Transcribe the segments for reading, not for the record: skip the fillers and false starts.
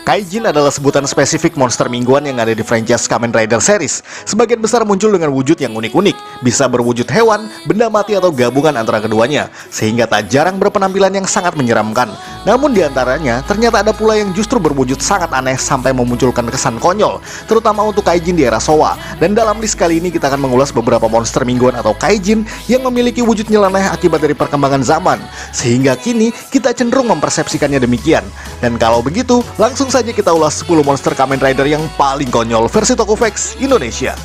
Kaijin adalah sebutan spesifik monster mingguan yang ada di franchise Kamen Rider series. Sebagian besar muncul dengan wujud yang unik-unik, bisa berwujud hewan, benda mati atau gabungan antara keduanya, sehingga tak jarang berpenampilan yang sangat menyeramkan. Namun di antaranya, ternyata ada pula yang justru berwujud sangat aneh sampai memunculkan kesan konyol, terutama untuk Kaijin di era Showa. Dan dalam list kali ini kita akan mengulas beberapa monster mingguan atau Kaijin yang memiliki wujud nyeleneh akibat dari perkembangan zaman, sehingga kini kita cenderung mempersepsikannya demikian. Dan kalau begitu, langsung saja kita ulas 10 monster Kamen Rider yang paling konyol versi Tokuvex Indonesia.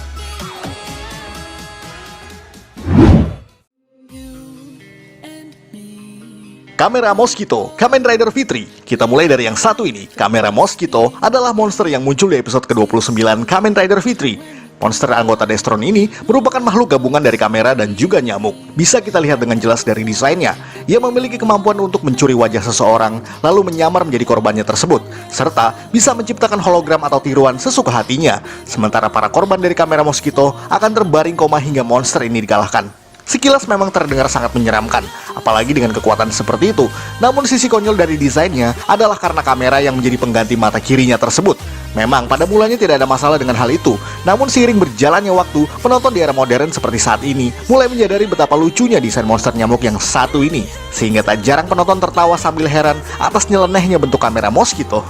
Kamera Mosquito, Kamen Rider Fitri. Kita mulai dari yang satu ini. Kamera Mosquito adalah monster yang muncul di episode ke-29 Kamen Rider Fitri. Monster anggota Destron ini merupakan makhluk gabungan dari kamera dan juga nyamuk. Bisa kita lihat dengan jelas dari desainnya. Ia memiliki kemampuan untuk mencuri wajah seseorang, lalu menyamar menjadi korbannya tersebut, serta bisa menciptakan hologram atau tiruan sesuka hatinya. Sementara para korban dari kamera Mosquito akan terbaring koma hingga monster ini dikalahkan. Sekilas memang terdengar sangat menyeramkan, apalagi dengan kekuatan seperti itu. Namun sisi konyol dari desainnya adalah karena kamera yang menjadi pengganti mata kirinya tersebut. Memang pada mulanya tidak ada masalah dengan hal itu, namun seiring berjalannya waktu, penonton di era modern seperti saat ini mulai menyadari betapa lucunya desain monster nyamuk yang satu ini, sehingga tak jarang penonton tertawa sambil heran atas nyelenehnya bentuk kamera Mosquito.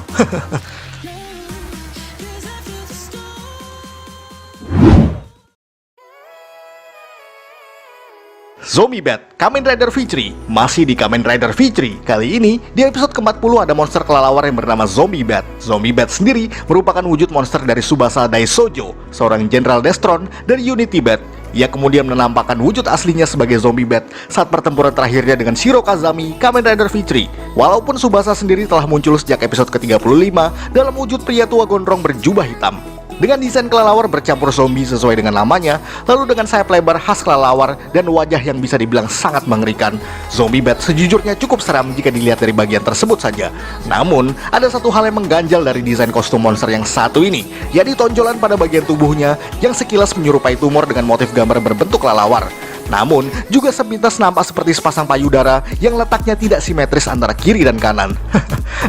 Zombie Bat, Kamen Rider Fitri. Masih di Kamen Rider Fitri. Kali ini, di episode ke-40 ada monster kelelawar yang bernama Zombie Bat. Zombie Bat sendiri merupakan wujud monster dari Tsubasa Daisojo, seorang jenderal Destron dari Unity Bat. Ia kemudian menampakkan wujud aslinya sebagai Zombie Bat saat pertempuran terakhirnya dengan Shiro Kazami, Kamen Rider Fitri. Walaupun Tsubasa sendiri telah muncul sejak episode ke-35 dalam wujud pria tua gondrong berjubah hitam. Dengan desain kelelawar bercampur zombie sesuai dengan namanya, lalu dengan sayap lebar khas kelelawar dan wajah yang bisa dibilang sangat mengerikan, Zombie Bat sejujurnya cukup seram jika dilihat dari bagian tersebut saja. Namun, ada satu hal yang mengganjal dari desain kostum monster yang satu ini, yaitu tonjolan pada bagian tubuhnya yang sekilas menyerupai tumor dengan motif gambar berbentuk kelelawar. Namun, juga sepintas nampak seperti sepasang payudara yang letaknya tidak simetris antara kiri dan kanan.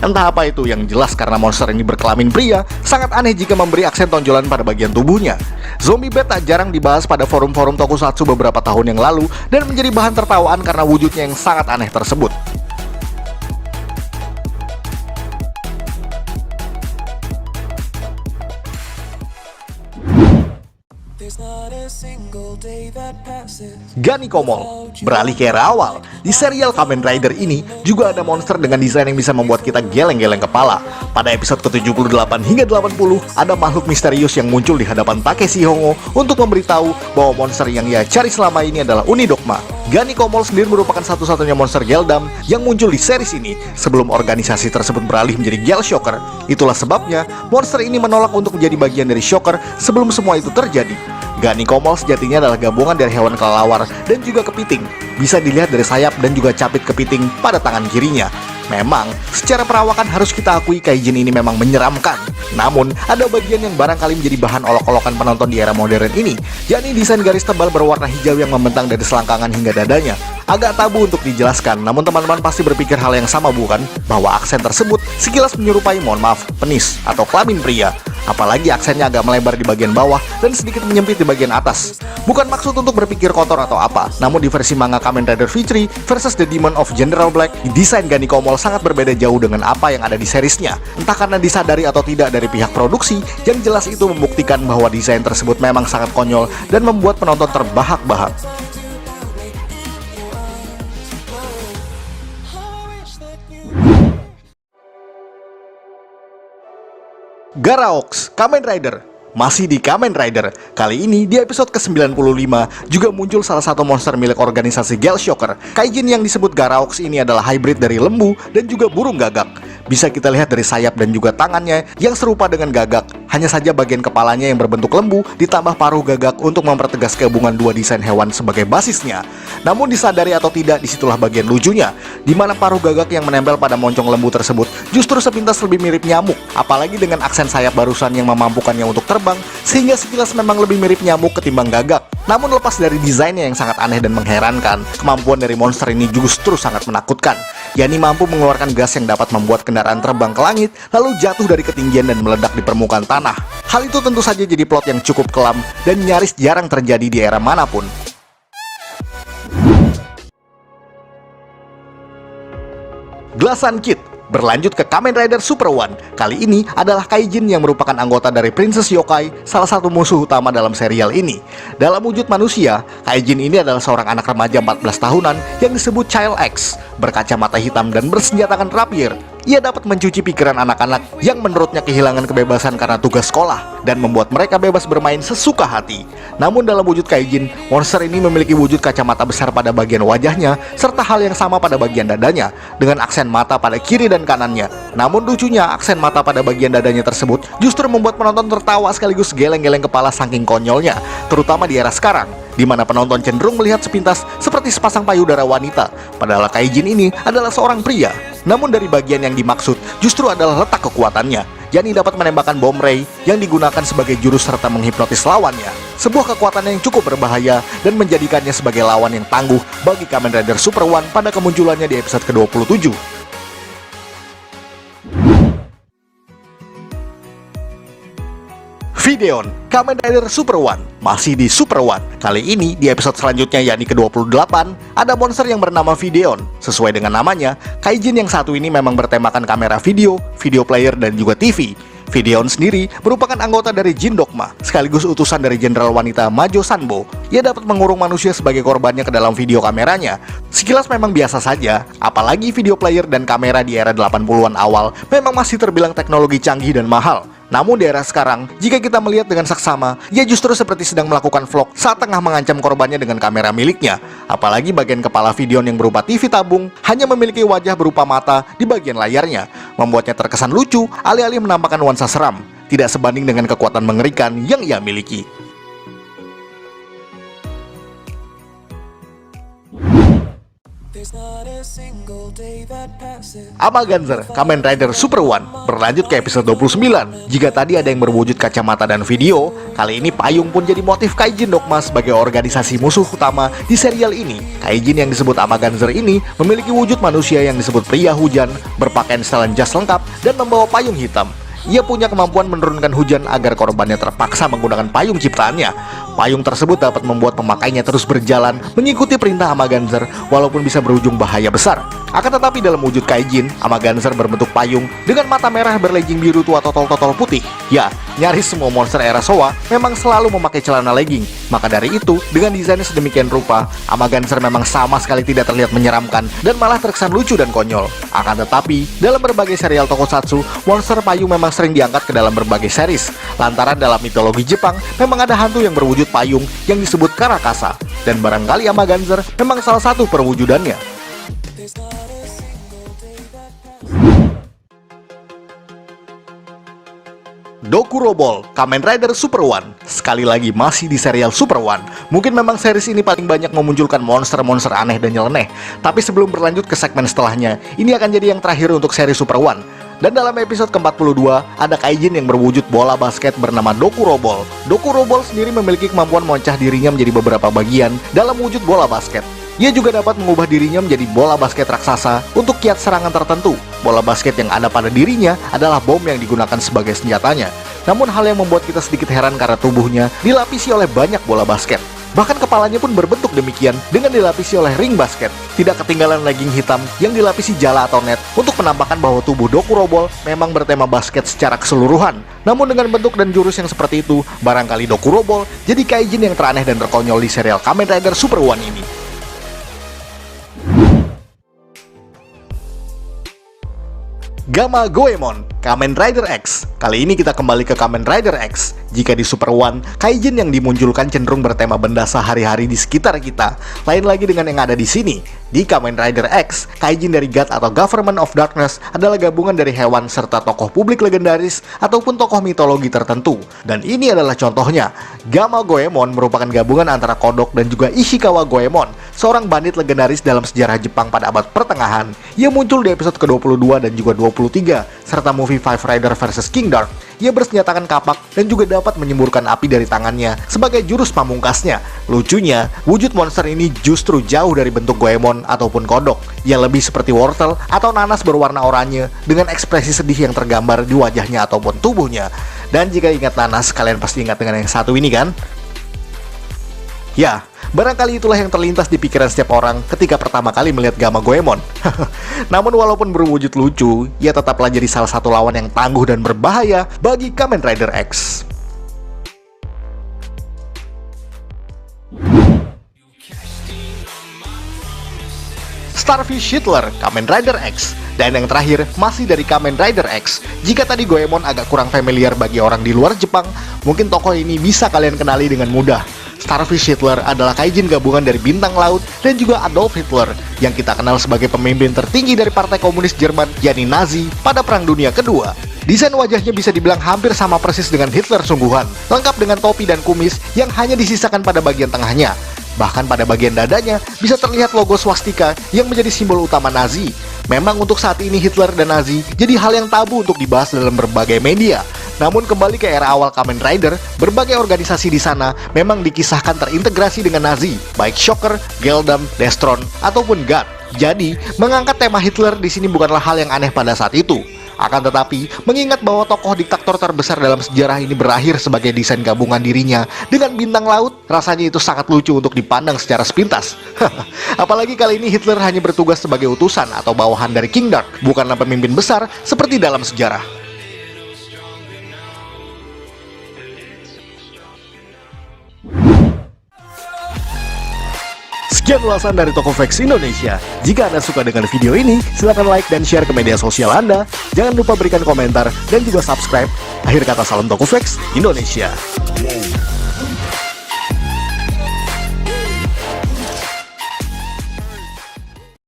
Entah apa itu, yang jelas karena monster ini berkelamin pria, sangat aneh jika memberi aksen tonjolan pada bagian tubuhnya. Zombie Bat tak jarang dibahas pada forum-forum tokusatsu beberapa tahun yang lalu dan menjadi bahan tertawaan karena wujudnya yang sangat aneh tersebut. Ganikomol. Beralih ke era awal, di serial Kamen Rider ini juga ada monster dengan desain yang bisa membuat kita geleng-geleng kepala. Pada episode ke-78 hingga 80, ada makhluk misterius yang muncul di hadapan Takeshi Hongo untuk memberitahu bahwa monster yang ia cari selama ini adalah Unidogma. Ganikomol sendiri merupakan satu-satunya monster Geldam yang muncul di series ini sebelum organisasi tersebut beralih menjadi Gel Shocker. Itulah sebabnya monster ini menolak untuk menjadi bagian dari Shocker sebelum semua itu terjadi. Ganikomol sejatinya adalah gabungan dari hewan kelelawar dan juga kepiting. Bisa dilihat dari sayap dan juga capit kepiting pada tangan kirinya. Memang, secara perawakan harus kita akui Kaijin ini memang menyeramkan. Namun, ada bagian yang barangkali menjadi bahan olok-olokan penonton di era modern ini, yakni desain garis tebal berwarna hijau yang membentang dari selangkangan hingga dadanya. Agak tabu untuk dijelaskan, namun teman-teman pasti berpikir hal yang sama bukan? Bahwa aksen tersebut sekilas menyerupai, mohon maaf, penis atau kelamin pria. Apalagi aksennya agak melebar di bagian bawah dan sedikit menyempit di bagian atas. Bukan maksud untuk berpikir kotor atau apa, namun di versi manga Kamen Rider Fitri versus The Demon of General Black, desain Ganikomol sangat berbeda jauh dengan apa yang ada di seriesnya. Entah karena disadari atau tidak dari pihak produksi, yang jelas itu membuktikan bahwa desain tersebut memang sangat konyol dan membuat penonton terbahak-bahak. Garaox, Kamen Rider. Masih di Kamen Rider, kali ini di episode ke-95 juga muncul salah satu monster milik organisasi Gel Shocker. Kaijin yang disebut Garaox ini adalah hybrid dari lembu dan juga burung gagak. Bisa kita lihat dari sayap dan juga tangannya yang serupa dengan gagak. Hanya saja bagian kepalanya yang berbentuk lembu ditambah paruh gagak untuk mempertegas gabungan dua desain hewan sebagai basisnya. Namun disadari atau tidak, disitulah bagian lucunya, di mana paruh gagak yang menempel pada moncong lembu tersebut justru sepintas lebih mirip nyamuk. Apalagi dengan aksen sayap barusan yang memampukannya untuk terbang, sehingga sekilas memang lebih mirip nyamuk ketimbang gagak. Namun lepas dari desainnya yang sangat aneh dan mengherankan, kemampuan dari monster ini justru sangat menakutkan, yakni mampu mengeluarkan gas yang dapat membuat kendaraan terbang ke langit, lalu jatuh dari ketinggian dan meledak di permukaan tanah. Hal itu tentu saja jadi plot yang cukup kelam dan nyaris jarang terjadi di era manapun. Glasan Kid berlanjut ke Kamen Rider Super One. Kali ini adalah Kaijin yang merupakan anggota dari Princess Yokai, salah satu musuh utama dalam serial ini. Dalam wujud manusia, Kaijin ini adalah seorang anak remaja 14 tahunan yang disebut Child X, berkacamata hitam dan bersenjatakan rapier. Ia dapat mencuci pikiran anak-anak yang menurutnya kehilangan kebebasan karena tugas sekolah dan membuat mereka bebas bermain sesuka hati. Namun dalam wujud Kaijin, monster ini memiliki wujud kacamata besar pada bagian wajahnya serta hal yang sama pada bagian dadanya dengan aksen mata pada kiri dan kanannya. Namun lucunya, aksen mata pada bagian dadanya tersebut justru membuat penonton tertawa sekaligus geleng-geleng kepala saking konyolnya, terutama di era sekarang, di mana penonton cenderung melihat sepintas seperti sepasang payudara wanita, padahal Kaijin ini adalah seorang pria. Namun dari bagian yang dimaksud justru adalah letak kekuatannya, yakni dapat menembakkan bom ray yang digunakan sebagai jurus serta menghipnotis lawannya. Sebuah kekuatan yang cukup berbahaya dan menjadikannya sebagai lawan yang tangguh bagi Kamen Rider Super One pada kemunculannya di episode ke-27. Videon, Kamen Rider Super One, masih di Super One. Kali ini di episode selanjutnya yakni ke-28, ada monster yang bernama Videon. Sesuai dengan namanya, Kaijin yang satu ini memang bertemakan kamera video, video player, dan juga TV. Videon sendiri merupakan anggota dari Jin Dogma, sekaligus utusan dari jenderal wanita Majo Sanbo. Ia dapat mengurung manusia sebagai korbannya ke dalam video kameranya. Sekilas memang biasa saja, apalagi video player dan kamera di era 80-an awal memang masih terbilang teknologi canggih dan mahal. Namun di era sekarang, jika kita melihat dengan saksama, ia justru seperti sedang melakukan vlog saat tengah mengancam korbannya dengan kamera miliknya. Apalagi bagian kepala Videon yang berupa TV tabung hanya memiliki wajah berupa mata di bagian layarnya, membuatnya terkesan lucu alih-alih menampakkan nuansa seram, tidak sebanding dengan kekuatan mengerikan yang ia miliki. Amaganzer, Kamen Rider Super One, berlanjut ke episode 29. Jika tadi ada yang berwujud kacamata dan video, kali ini payung pun jadi motif Kaijin Dogma sebagai organisasi musuh utama di serial ini. Kaijin yang disebut Amaganzer ini memiliki wujud manusia yang disebut pria hujan, berpakaian setelan jas lengkap, dan membawa payung hitam. Ia punya kemampuan menurunkan hujan agar korbannya terpaksa menggunakan payung ciptaannya. Payung tersebut dapat membuat pemakainya terus berjalan mengikuti perintah Amaganzer walaupun bisa berujung bahaya besar. Akan tetapi dalam wujud Kaijin, Amaganzer berbentuk payung dengan mata merah berlegging biru tua totol-totol putih. Ya, nyaris semua monster era Showa memang selalu memakai celana legging. Maka dari itu, dengan desainnya sedemikian rupa, Amaganzer memang sama sekali tidak terlihat menyeramkan dan malah terkesan lucu dan konyol. Akan tetapi, dalam berbagai serial tokusatsu, monster payung memang sering diangkat ke dalam berbagai series. Lantaran dalam mitologi Jepang, memang ada hantu yang berwujud payung yang disebut Karakasa. Dan barangkali Amaganzer memang salah satu perwujudannya. Dokurobol, Kamen Rider Super One. Sekali lagi masih di serial Super One. Mungkin memang series ini paling banyak memunculkan monster-monster aneh dan nyeleneh. Tapi sebelum berlanjut ke segmen setelahnya, ini akan jadi yang terakhir untuk seri Super One. Dan dalam episode ke-42, ada Kaijin yang berwujud bola basket bernama Dokurobol. Dokurobol sendiri memiliki kemampuan memecah dirinya menjadi beberapa bagian dalam wujud bola basket. Ia juga dapat mengubah dirinya menjadi bola basket raksasa untuk kiat serangan tertentu. Bola basket yang ada pada dirinya adalah bom yang digunakan sebagai senjatanya. Namun hal yang membuat kita sedikit heran karena tubuhnya dilapisi oleh banyak bola basket. Bahkan kepalanya pun berbentuk demikian dengan dilapisi oleh ring basket. Tidak ketinggalan legging hitam yang dilapisi jala atau net untuk menampakkan bahwa tubuh Dokurobol memang bertema basket secara keseluruhan. Namun dengan bentuk dan jurus yang seperti itu, barangkali Dokurobol jadi Kaijin yang teraneh dan terkonyol di serial Kamen Rider Super One ini. Gamma Goemon, Kamen Rider X. Kali ini kita kembali ke Kamen Rider X. Jika di Super One, Kaijin yang dimunculkan cenderung bertema benda sehari-hari di sekitar kita. Lain lagi dengan yang ada di sini. Di Kamen Rider X, Kaijin dari God atau Government of Darkness adalah gabungan dari hewan serta tokoh publik legendaris ataupun tokoh mitologi tertentu. Dan ini adalah contohnya. Gamma Goemon merupakan gabungan antara Kodok dan juga Ishikawa Goemon, seorang bandit legendaris dalam sejarah Jepang pada abad pertengahan. Ia muncul di episode ke-22 dan juga 23, serta movie Five Rider vs King Dark. Ia bersenjatakan kapak dan juga dapat menyemburkan api dari tangannya sebagai jurus pamungkasnya. Lucunya, wujud monster ini justru jauh dari bentuk Goemon ataupun kodok. Ia lebih seperti wortel atau nanas berwarna oranye dengan ekspresi sedih yang tergambar di wajahnya ataupun tubuhnya. Dan jika ingat nanas, kalian pasti ingat dengan yang satu ini kan? Ya, barangkali itulah yang terlintas di pikiran setiap orang ketika pertama kali melihat Gamma Goemon. Namun walaupun berwujud lucu, ia tetaplah jadi salah satu lawan yang tangguh dan berbahaya bagi Kamen Rider X. Starfish Hitler, Kamen Rider X. Dan yang terakhir, masih dari Kamen Rider X. Jika tadi Goemon agak kurang familiar bagi orang di luar Jepang, mungkin tokoh ini bisa kalian kenali dengan mudah. Starfish Hitler adalah kaijin gabungan dari Bintang Laut dan juga Adolf Hitler yang kita kenal sebagai pemimpin tertinggi dari Partai Komunis Jerman, yakni Nazi, pada Perang Dunia Kedua. Desain wajahnya bisa dibilang hampir sama persis dengan Hitler sungguhan, lengkap dengan topi dan kumis yang hanya disisakan pada bagian tengahnya. Bahkan pada bagian dadanya bisa terlihat logo swastika yang menjadi simbol utama Nazi. Memang untuk saat ini Hitler dan Nazi jadi hal yang tabu untuk dibahas dalam berbagai media. Namun kembali ke era awal Kamen Rider, berbagai organisasi di sana memang dikisahkan terintegrasi dengan Nazi, baik Shocker, Geldam, Destron, ataupun God. Jadi, mengangkat tema Hitler di sini bukanlah hal yang aneh pada saat itu. Akan tetapi, mengingat bahwa tokoh diktator terbesar dalam sejarah ini berakhir sebagai desain gabungan dirinya dengan Bintang Laut, rasanya itu sangat lucu untuk dipandang secara sepintas. Apalagi kali ini Hitler hanya bertugas sebagai utusan atau bawahan dari King Dark, bukanlah pemimpin besar seperti dalam sejarah. Sekian ulasan dari Tokofax Indonesia. Jika Anda suka dengan video ini, silakan like dan share ke media sosial Anda. Jangan lupa berikan komentar dan juga subscribe. Akhir kata, salam Tokofax Indonesia.